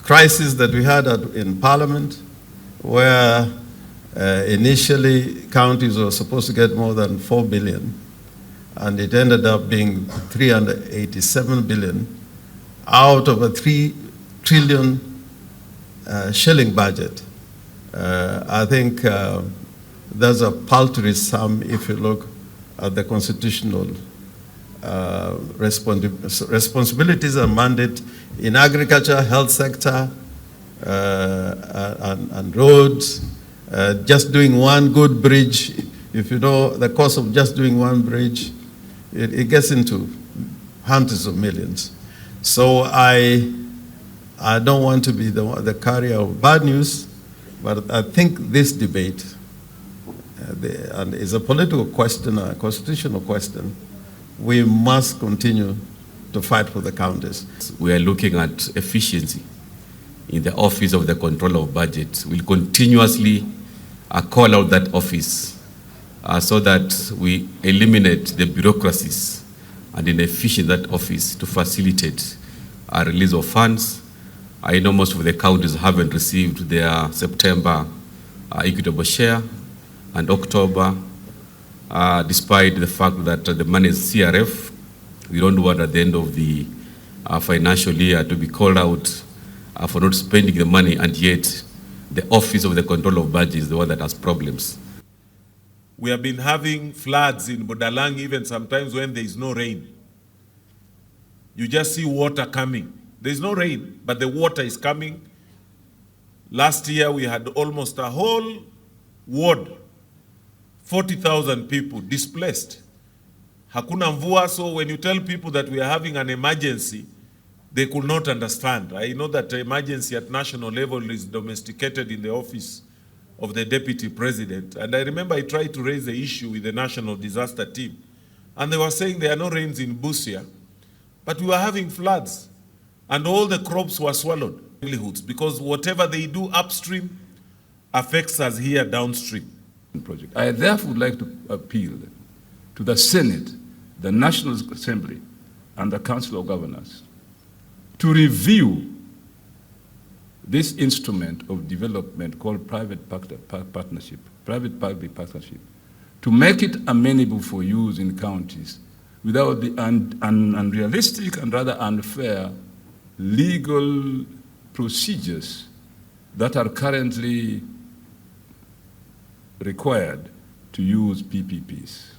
crisis that we had in Parliament, where initially counties were supposed to get more than 4 billion, and it ended up being 387 billion out of a 3 trillion shilling budget. I think there's a paltry sum if you look at the constitutional responsibilities and mandate in agriculture, health sector, and roads. Just doing one good bridge, if you know the cost of just doing one bridge, it gets into hundreds of millions. So I don't want to be the carrier of bad news, but I think this debate, and it's a political question, a constitutional question, we must continue to fight for the counties. We are looking at efficiency in the Office of the Controller of Budget. We'll continuously call out that office so that we eliminate the bureaucracies and inefficiency in that office to facilitate a release of funds. I know most of the counties haven't received their September equitable share and October, despite the fact that the money is CRF. We don't want at the end of the financial year to be called out for not spending the money, and yet the Office of the Control of Budget is the one that has problems. We have been having floods in Budalang even sometimes when there is no rain. You just see water coming. There is no rain, but the water is coming. Last year we had almost a whole ward, 40,000 people displaced. Hakuna mvua, so when you tell people that we are having an emergency, they could not understand. I know that emergency at national level is domesticated in the office of the deputy president. And I remember I tried to raise the issue with the national disaster team. And they were saying there are no rains in Busia, but we were having floods. And all the crops were swallowed, livelihoods, because whatever they do upstream affects us here downstream. I therefore would like to appeal to the Senate, the National Assembly, and the Council of Governors to review this instrument of development called private-public partnership, to make it amenable for use in counties without the unrealistic and rather unfair legal procedures that are currently required to use PPPs.